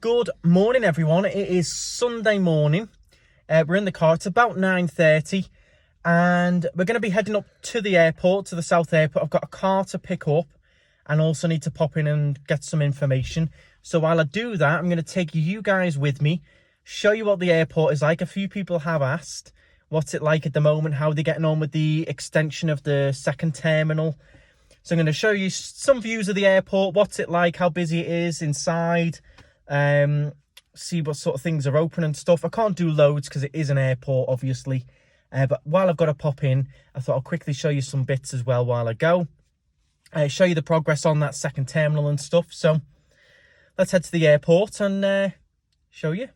Good morning, everyone. It is Sunday morning. We're in the car. It's about 9:30 and we're going to be heading up to the airport, to the South Airport. I've got a car to pick up and also need to pop in and get some information. So while I do that, I'm going to take you guys with me, show you what the airport is like. A few people have asked what's it like at the moment, how they're getting on with the extension of the second terminal. So I'm going to show you some views of the airport, what's it like, how busy it is inside, see what sort of things are open and stuff. I can't do loads because it is an airport, obviously. But while I've got to pop in, I thought I'll quickly show you some bits as well while I go. Show you the progress on that second terminal and stuff. So let's head to the airport and show you.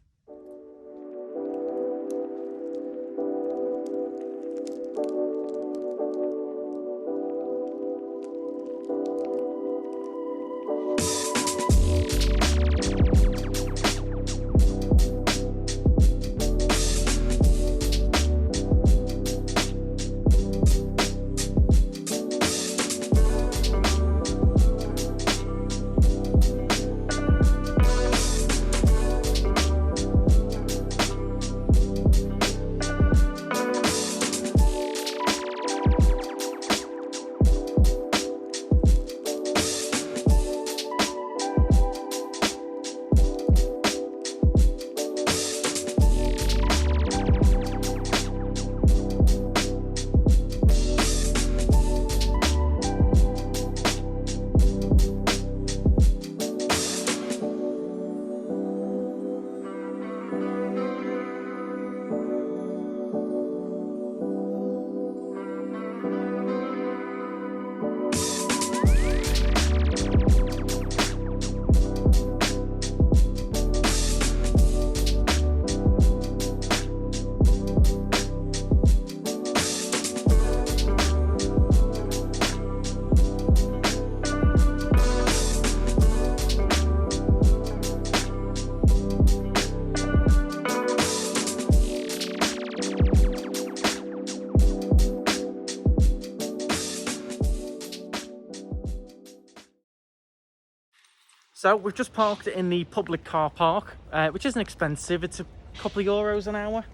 So we've just parked in the public car park, which isn't expensive. It's a couple of euros an hour.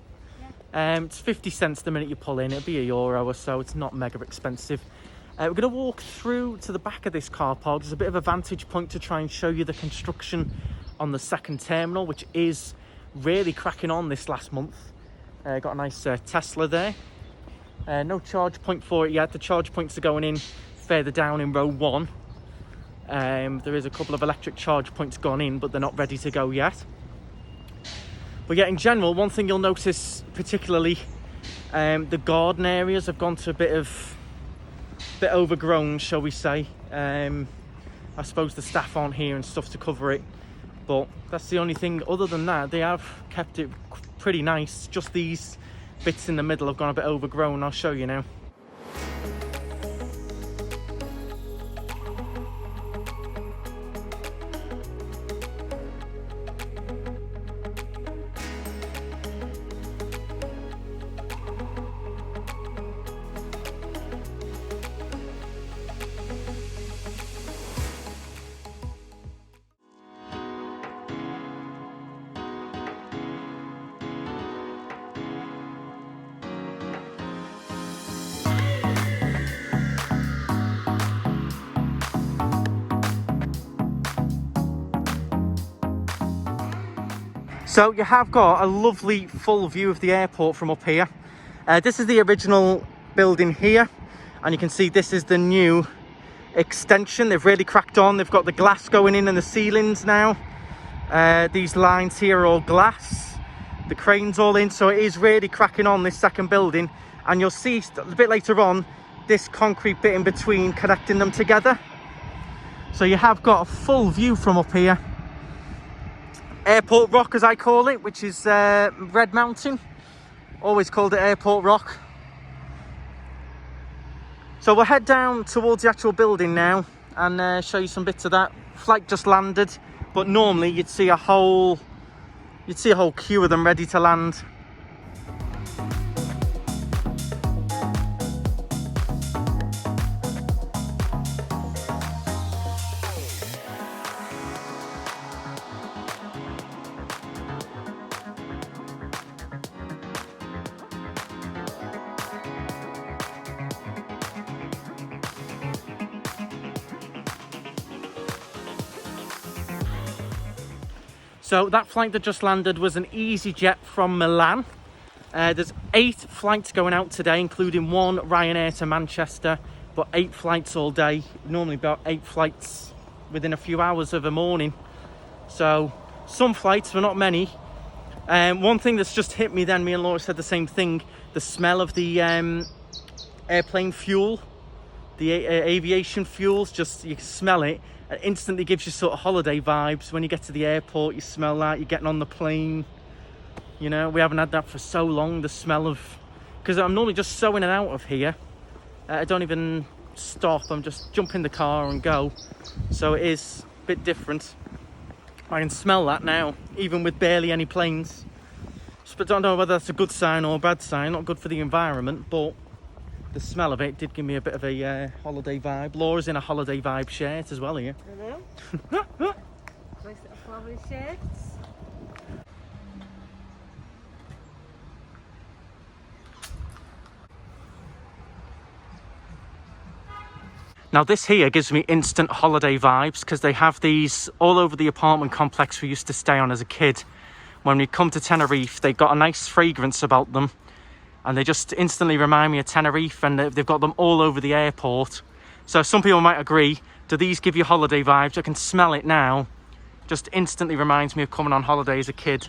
It's 50 cents the minute you pull in. It'll be €1 or so. It's not mega expensive. We're going to walk through to the back of this car park. There's a bit of a vantage point to try and show you the construction on the second terminal, which is really cracking on this last month. Got a nice Tesla there. No charge point for it yet. The charge points are going in further down in row 1. There is a couple of electric charge points gone in, but they're not ready to go yet. But yeah, in general, one thing you'll notice particularly, the garden areas have gone to a bit overgrown, shall we say. I suppose the staff aren't here and stuff to cover it, but that's the only thing. Other than that, they have kept it pretty nice. Just these bits in the middle have gone a bit overgrown. I'll show you now. So you have got a lovely full view of the airport from up here. This is the original building here, and you can see this is the new extension. They've really cracked on. They've got the glass going in the ceilings now. These lines here are all glass. The crane's all in, so it is really cracking on, this second building. And you'll see a bit later on this concrete bit in between connecting them together. So you have got a full view from up here. Airport Rock, as I call it, which is Red Mountain. Always called it Airport Rock. So we'll head down towards the actual building now and show you some bits of that. Flight just landed, but normally you'd see a whole queue of them ready to land. So that flight that just landed was an EasyJet from Milan. There's 8 flights going out today, including 1 Ryanair to Manchester, but 8 flights all day. Normally about 8 flights within a few hours of a morning. So some flights, but not many. One thing that's just hit me then, me and Laura said the same thing, the smell of the airplane fuel, the aviation fuels, just you can smell it. It instantly gives you sort of holiday vibes. When you get to the airport, you smell that, you're getting on the plane. You know, we haven't had that for so long, the smell of, because I'm normally just so in and out of here. I don't even stop, I'm just jump in the car and go. So it is a bit different. I can smell that now, even with barely any planes. But I don't know whether that's a good sign or a bad sign. Not good for the environment, but the smell of it did give me a bit of a holiday vibe. Laura's in a holiday vibe shirt as well here. I know. Nice little flowery shirts. Now this here gives me instant holiday vibes because they have these all over the apartment complex we used to stay on as a kid. When we come to Tenerife, they've got a nice fragrance about them and they just instantly remind me of Tenerife, and they've got them all over the airport. So some people might agree, do these give you holiday vibes? I can smell it now. Just instantly reminds me of coming on holiday as a kid.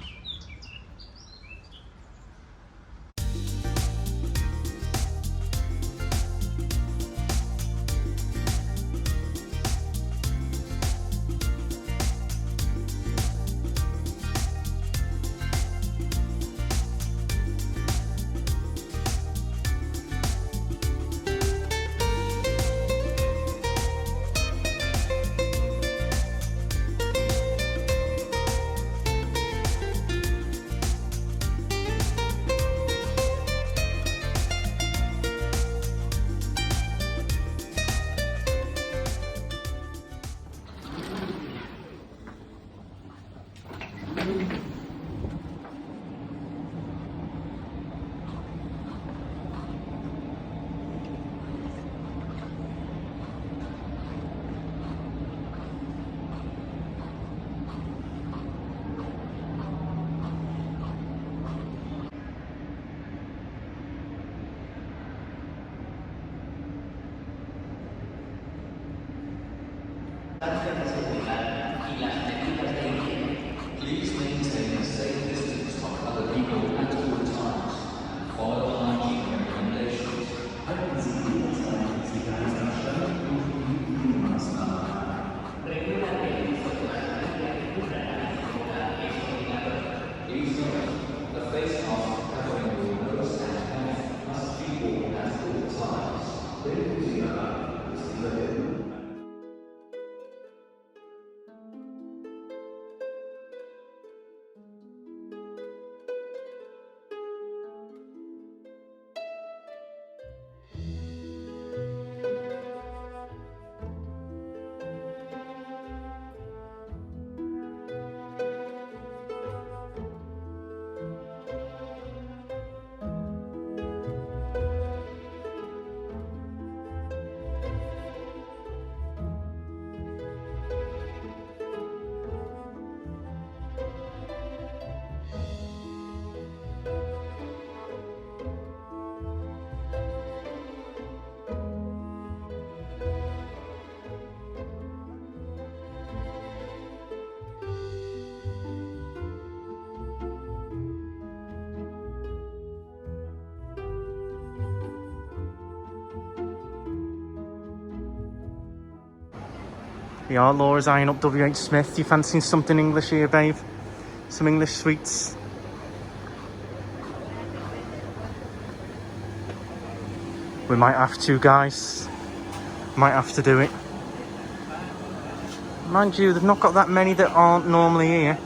Please maintain a safe distance from other people at all times. Follow hygiene recommendations. Please note, the face mask covering your nose and mouth must be worn at all times. Yeah, Laura's eyeing up W.H. Smith. You fancying something English here, babe? Some English sweets? We might have to, guys. Might have to do it. Mind you, they've not got that many that aren't normally here.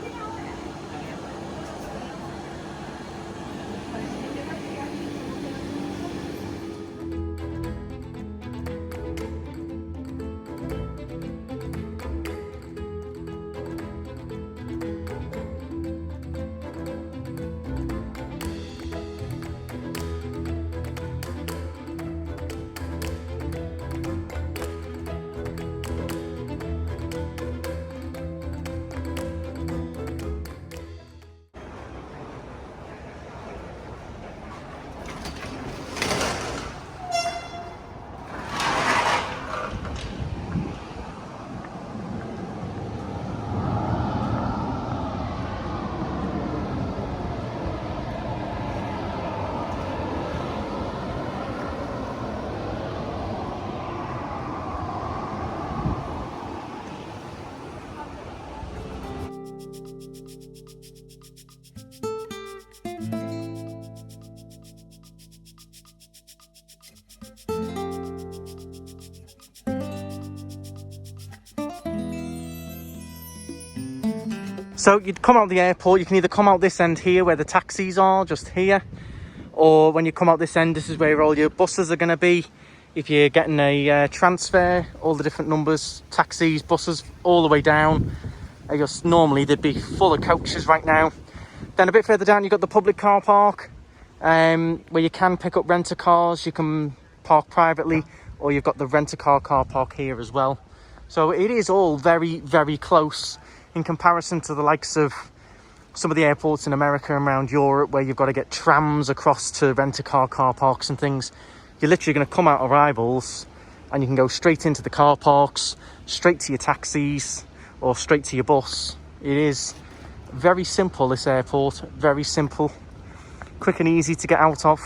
So you'd come out of the airport, you can either come out this end here where the taxis are, just here, or when you come out this end, this is where all your buses are going to be. If you're getting a transfer, all the different numbers, taxis, buses, all the way down. Just normally they'd be full of coaches right now. Then a bit further down, you've got the public car park, where you can pick up rent-a-cars, you can park privately, or you've got the rent-a-car car park here as well. So it is all very, very close in comparison to the likes of some of the airports in America and around Europe, where you've got to get trams across to rent-a-car car parks and things. You're literally going to come out of arrivals and you can go straight into the car parks, straight to your taxis, or straight to your bus. It is very simple, this airport, very simple, quick and easy to get out of.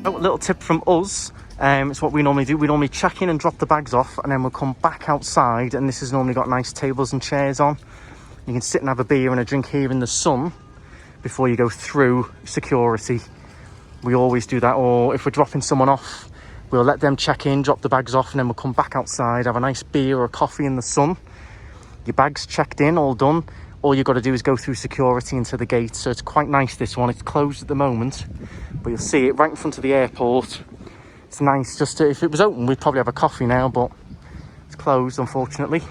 Oh, a little tip from us, it's what we normally do. We normally check in and drop the bags off, and then we'll come back outside, and this has normally got nice tables and chairs on. You can sit and have a beer and a drink here in the sun before you go through security. We always do that. Or if we're dropping someone off, we'll let them check in, drop the bags off, and then we'll come back outside, have a nice beer or a coffee in the sun. Your bag's checked in, all done. All you've got to do is go through security into the gate. So it's quite nice, this one. It's closed at the moment, but you'll see it right in front of the airport. It's nice. Just to, if it was open, we'd probably have a coffee now, but it's closed, unfortunately.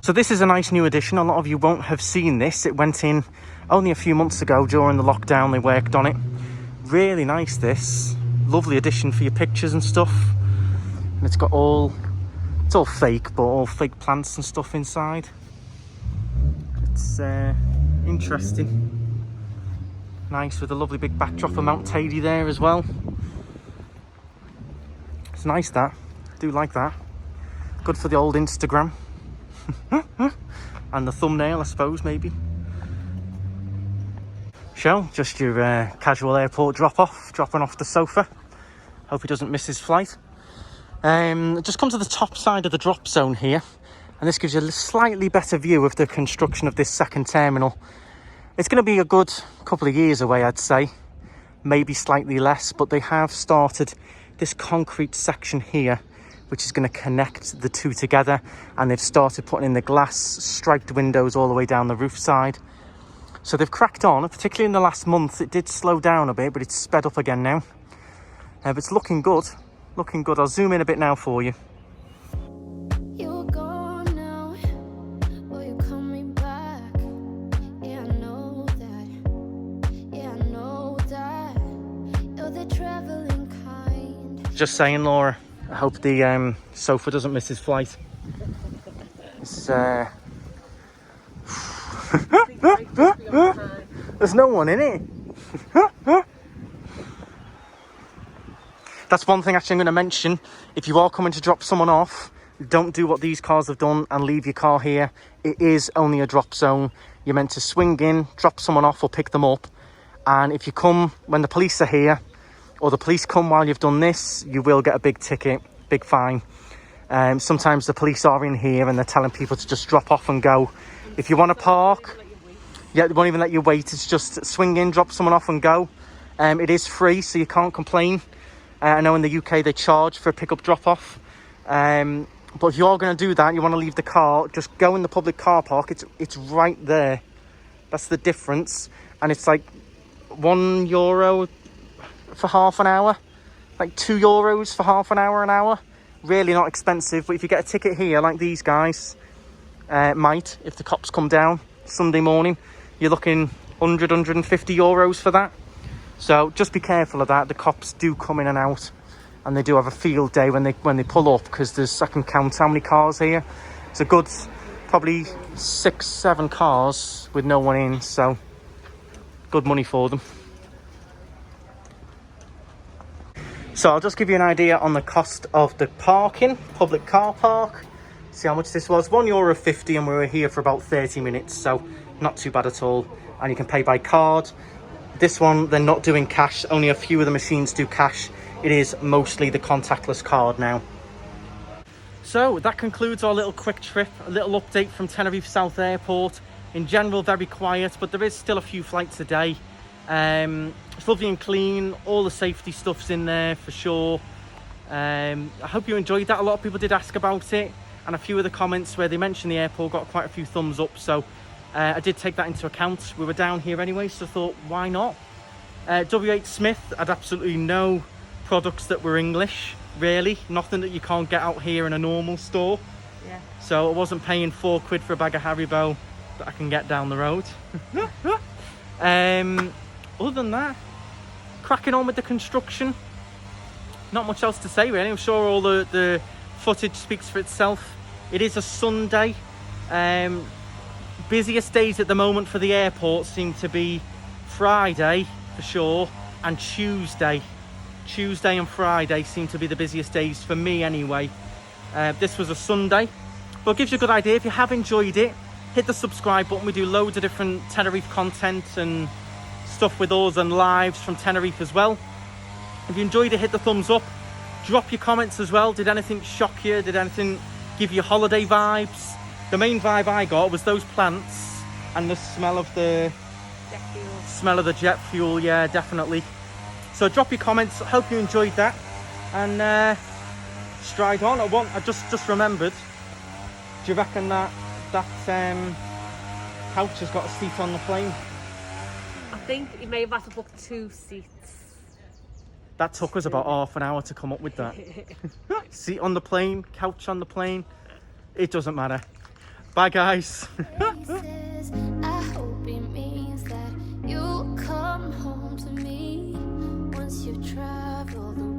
So this is a nice new addition. A lot of you won't have seen this. It went in only a few months ago during the lockdown. They worked on it. Really nice, this. Lovely addition for your pictures and stuff. And it's got it's all fake, but all fake plants and stuff inside. It's interesting. Nice, with a lovely big backdrop of Mount Tady there as well. It's nice, that. I do like that. Good for the old Instagram. And the thumbnail, I suppose, maybe. So, just your casual airport dropping off the sofa. Hope he doesn't miss his flight. Just come to the top side of the drop zone here, and this gives you a slightly better view of the construction of this second terminal. It's going to be a good couple of years away, I'd say, maybe slightly less, but they have started this concrete section here, which is going to connect the two together, and they've started putting in the glass striped windows all the way down the roof side. So they've cracked on, particularly in the last month. It did slow down a bit, but it's sped up again now. But it's looking good, looking good. I'll zoom in a bit now for you. You're gone now, but you're coming back. Yeah, I know that. Yeah, I know that. You're the traveling kind. Just saying, Laura, I hope the sofa doesn't miss his flight. It's there's no one in it. That's one thing actually I'm going to mention. If you are coming to drop someone off, don't do what these cars have done and leave your car here. It is only a drop zone. You're meant to swing in, drop someone off or pick them up. And if you come when the police are here, or the police come while you've done this, you will get a big ticket, big fine. Sometimes the police are in here and they're telling people to just drop off and go. If you want to park, yeah, they won't even let you wait. It's just swing in, drop someone off and go. It is free, so you can't complain. I know in the UK they charge for a pick-up drop-off. But if you are going to do that, you want to leave the car, just go in the public car park. It's right there. That's the difference. And it's like €1 for half an hour. Like €2 for half an hour. Really not expensive. But if you get a ticket here, like these guys might, if the cops come down Sunday morning, you're looking €150 for that. So just be careful of that. The cops do come in and out, and they do have a field day when they pull up, because there's, I can count how many cars here. It's a good probably 6-7 cars with no one in, so good money for them. So I'll just give you an idea on the cost of the parking, public car park. See how much this was, €1.50, and we were here for about 30 minutes, so not too bad at all. And you can pay by card. This one, they're not doing cash. Only a few of the machines do cash. It is mostly the contactless card now. So that concludes our little quick trip, a little update from Tenerife South Airport. In general, very quiet, but there is still a few flights a day. It's lovely and clean, all the safety stuff's in there for sure. I hope you enjoyed that. A lot of people did ask about it, and a few of the comments where they mentioned the airport got quite a few thumbs up, so I did take that into account. We were down here anyway, so I thought, why not? W.H. Smith had absolutely no products that were English, really. Nothing that you can't get out here in a normal store. Yeah. So I wasn't paying £4 for a bag of Haribo that I can get down the road. Other than that, cracking on with the construction. Not much else to say really. I'm sure all the footage speaks for itself. It is a Sunday. Busiest days at the moment for the airport seem to be Friday for sure, and Tuesday. Tuesday and Friday seem to be the busiest days for me anyway. This was a Sunday, but it gives you a good idea. If you have enjoyed it, hit the subscribe button. We do loads of different Tenerife content and stuff with us and lives from Tenerife as well. If you enjoyed it, hit the thumbs up. Drop your comments as well. Did anything shock you? Did anything give you holiday vibes? The main vibe I got was those plants and the smell of the jet fuel. Yeah, definitely. So drop your comments. Hope you enjoyed that, and stride on. I just remembered. Do you reckon that couch has got a seat on the plane? I think you may have had to book 2 seats. That took us about half an hour to come up with that. Seat on the plane, couch on the plane. It doesn't matter. Bye, guys. Faces, I hope it means that you'll come home to me once you've traveled the